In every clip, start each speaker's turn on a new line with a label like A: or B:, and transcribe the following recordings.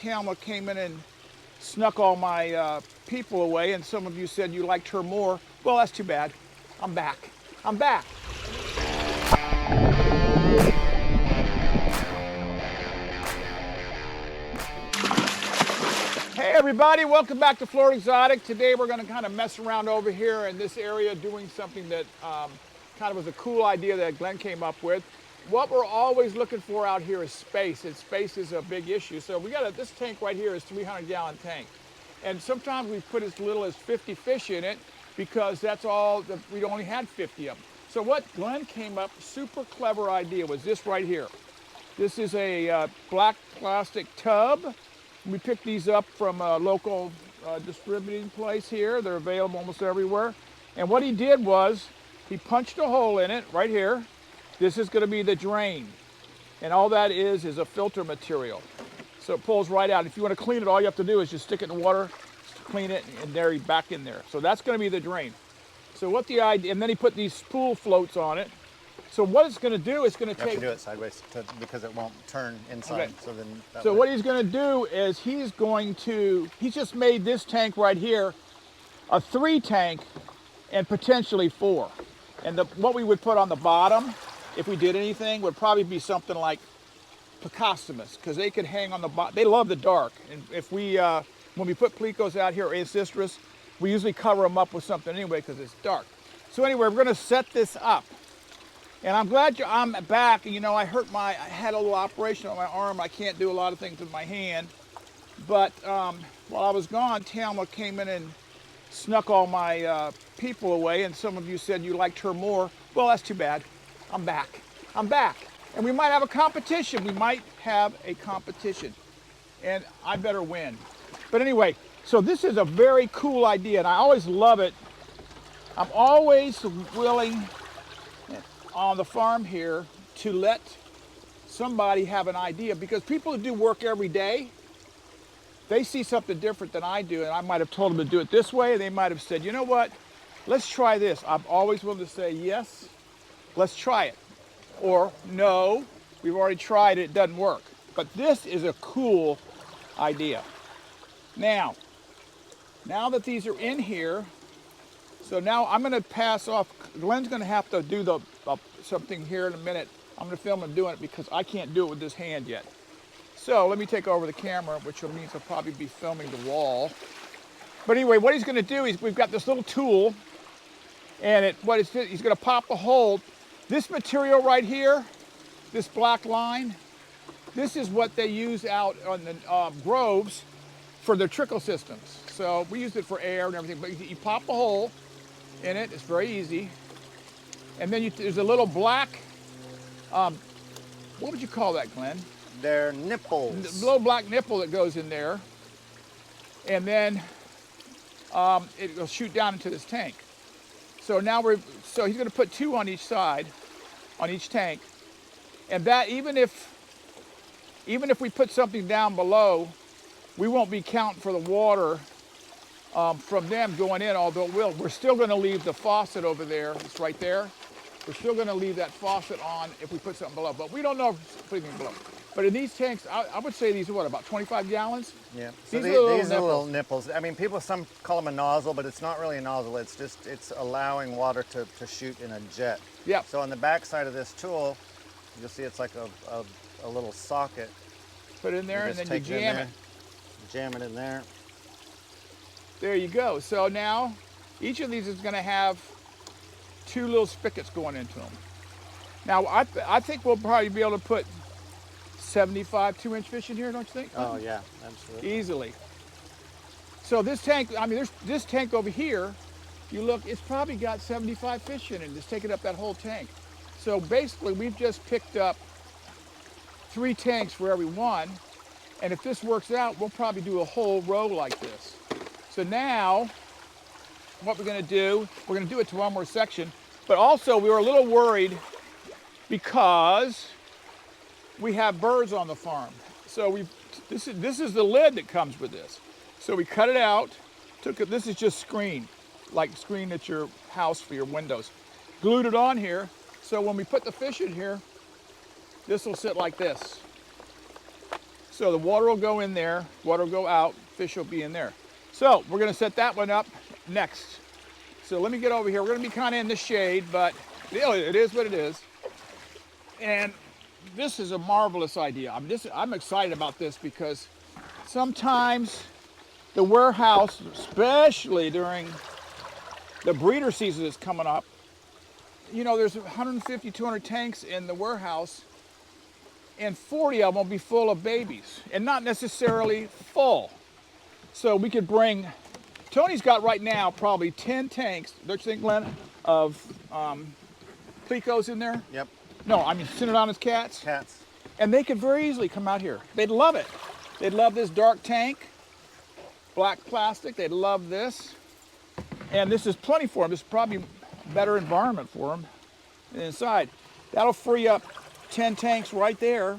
A: Tamla came in and snuck all my people away, and some of you said you liked her more. Well, that's too bad. I'm back. I'm back. Hey everybody, welcome back to Florida Exotic. Today we're going to kind of mess around over here in this area doing something that kind of was a cool idea that Glenn came up with. What we're always looking for out here is space, and space is a big issue. So we got this tank right here is a 300-gallon tank. And sometimes we put as little as 50 fish in it because that's all, we only had 50 of them. So what Glenn came up, super clever idea, was this right here. This is a black plastic tub. We picked these up from a local distributing place here. They're available almost everywhere. And what he did was he punched a hole in it right here. This is going to be the drain. And all that is a filter material. So it pulls right out. If you want to clean it, all you have to do is just stick it in the water, clean it, and there you're back in there. So that's going to be the drain. So what the idea, and then he put these spool floats on it. So what it's going to do is going to take...
B: You have to do it sideways because it won't turn inside.
A: Okay. So what he's going to do is he's just made this tank right here a 3 tank and potentially 4. And what we would put on the bottom, if we did anything, would probably be something like Picostomus, because they could hang on the bottom. They love the dark. And if we, when we put plecos out here or ancestris, we usually cover them up with something anyway because it's dark. So anyway, we're going to set this up. And I'm glad I'm back. You know, I had a little operation on my arm. I can't do a lot of things with my hand. But while I was gone, Tamla came in and snuck all my people away. And some of you said you liked her more. Well, that's too bad. I'm back. I'm back. And we might have a competition. We might have a competition. And I better win. But anyway, so this is a very cool idea. And I always love it. I'm always willing on the farm here to let somebody have an idea, because people who do work every day, they see something different than I do, and I might have told them to do it this way, and they might have said, you know what, let's try this. I'm always willing to say, yes, let's try it, or no, we've already tried it, it doesn't work. But this is a cool idea. Now that these are in here, so now I'm going to pass off. Glenn's going to have to do something here in a minute. I'm going to film him doing it because I can't do it with this hand yet. So let me take over the camera, which means I'll probably be filming the wall. But anyway, what he's going to do is we've got this little tool, and he's going to pop a hole. This material right here, this black line, this is what they use out on the groves for their trickle systems. So we use it for air and everything, but you pop a hole in it. It's very easy. And then there's a little black, what would you call that, Glenn?
B: They're nipples.
A: A little black nipple that goes in there. And then it will shoot down into this tank. So now so he's gonna put 2 on each side, on each tank. And that, even if we put something down below, we won't be counting for the water from them going in, although we're still going to leave the faucet over there. It's right there. We're still going to leave that faucet on if we put something below, but we don't know if we put anything below. But in these tanks, I would say these are what, about 25 gallons?
B: Yeah. So
A: these are
B: little nipples. I mean, some call them a nozzle, but it's not really a nozzle. It's allowing water to shoot in a jet.
A: Yeah.
B: So on the back side of this tool, you'll see it's like a little socket.
A: Put it in there and then you jam it.
B: Jam it in there.
A: There you go. So now each of these is going to have 2 little spigots going into them. Now I think we'll probably be able to put 75 2-inch fish in here, don't you think?
B: Oh yeah, absolutely.
A: Easily. So this tank, I mean, there's this tank over here. You look, it's probably got 75 fish in it. It's taking up that whole tank. So basically, we've just picked up 3 tanks for every one. And if this works out, we'll probably do a whole row like this. So now, what we're going to do it to one more section. But also, we were a little worried because we have birds on the farm. So this is the lid that comes with this. So we cut it out. This is just screen, like screen at your house for your windows. Glued it on here. So when we put the fish in here, this will sit like this. So the water will go in there, water will go out, fish will be in there. So we're gonna set that one up next. So let me get over here. We're gonna be kind of in the shade, but it is what it is. And this is a marvelous idea. I'm excited about this because sometimes the warehouse, especially during the breeder season that's coming up, you know, there's 150, 200 tanks in the warehouse, and 40 of them will be full of babies, and not necessarily full. So we could bring, Tony's got right now probably 10 tanks, don't you think, Glenn, of plecos in there?
B: Yep.
A: No, I mean Synodontis cats.
B: Cats.
A: And they could very easily come out here. They'd love it. They'd love this dark tank, black plastic. They'd love this. And this is plenty for them. This is probably a better environment for them inside. That'll free up 10 tanks right there.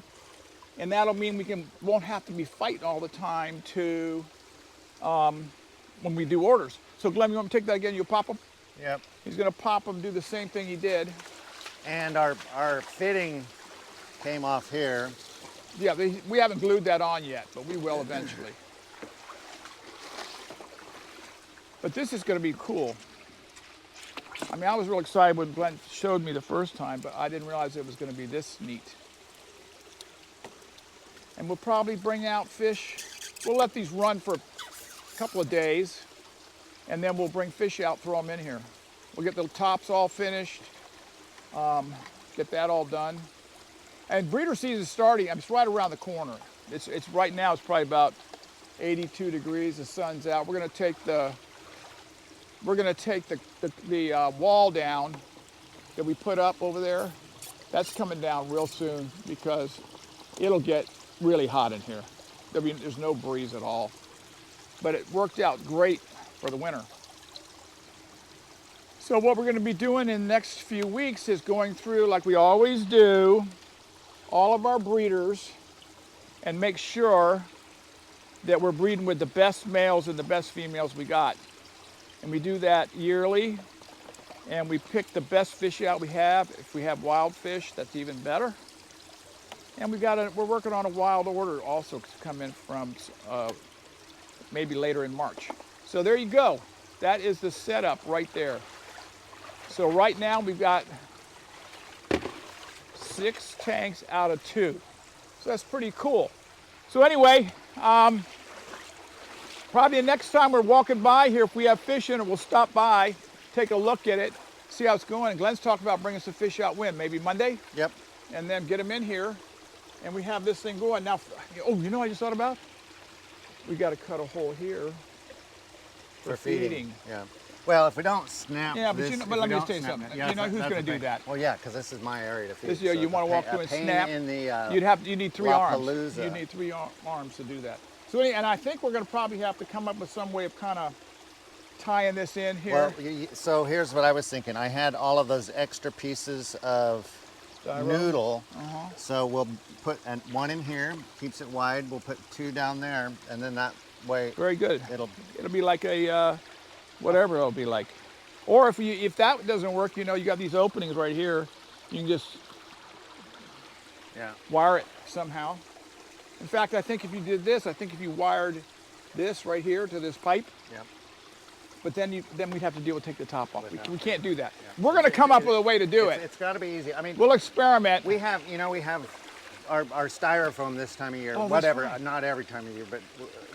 A: And that'll mean we won't have to be fighting all the time to when we do orders. So Glenn, you want me to take that again? You'll pop them?
B: Yep.
A: He's gonna pop them, do the same thing he did.
B: And our fitting came off here.
A: Yeah, we haven't glued that on yet, but we will eventually. But this is going to be cool. I mean, I was real excited when Glenn showed me the first time, but I didn't realize it was going to be this neat. And we'll probably bring out fish. We'll let these run for a couple of days, and then we'll bring fish out, throw them in here. We'll get the tops all finished, get that all done. And breeder season is starting. It's right around the corner. It's right now. It's probably about 82 degrees. The sun's out. We're going to take the wall down that we put up over there. That's coming down real soon because it'll get really hot in here. There's no breeze at all. But it worked out great for the winter. So what we're going to be doing in the next few weeks is going through, like we always do, all of our breeders and make sure that we're breeding with the best males and the best females we got. And we do that yearly, and we pick the best fish out we have. If we have wild fish, that's even better. And we're working on a wild order also to come in from maybe later in March. So there you go. That is the setup right there. So right now we've got 6 tanks out of 2. So that's pretty cool. So anyway, probably the next time we're walking by here, if we have fish in it, we'll stop by, take a look at it, see how it's going. And Glenn's talked about bringing some fish out when? Maybe Monday?
B: Yep.
A: And then get them in here, and we have this thing going. Now, oh, you know what I just thought about? We got to cut a hole here for feeding.
B: Yeah. Well, if we don't snap
A: yeah, but
B: this,
A: but let me just tell you something.
B: Yeah,
A: you know who's going to do that?
B: Well, yeah, because this is my area to feed.
A: This, you want to walk through and snap.
B: In the,
A: you need 3 arms.
B: Lapalooza.
A: You need 3 arms to do that. So, and I think we're going to probably have to come up with some way of kind of tying this in here.
B: Well, so here's what I was thinking. I had all of those extra pieces of noodle. So we'll put one in here, keeps it wide. We'll put 2 down there, and then that way.
A: Very good.
B: It'll
A: be like a whatever it'll be like. Or if that doesn't work, you know, you got these openings right here. You can just wire it somehow. In fact, I think if you did this, I think if you wired this right here to this pipe.
B: Yep.
A: But then we'd have to deal with take the top off. We can't do that. Yeah. We're going to come up with a way to do it.
B: It's got to be easy. I mean,
A: we'll experiment.
B: We have our styrofoam this time of year. Whatever, not every time of year, but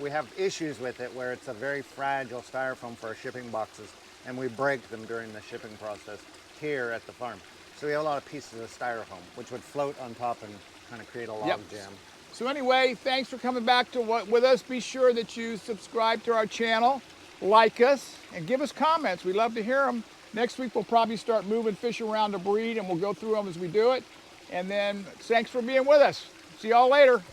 B: we have issues with it where it's a very fragile styrofoam for our shipping boxes, and we break them during the shipping process here at the farm. So we have a lot of pieces of styrofoam, which would float on top and kind of create a log jam.
A: So anyway, thanks for coming back with us. Be sure that you subscribe to our channel, like us, and give us comments. We love to hear them. Next week, we'll probably start moving fish around to breed, and we'll go through them as we do it. And then thanks for being with us. See y'all later.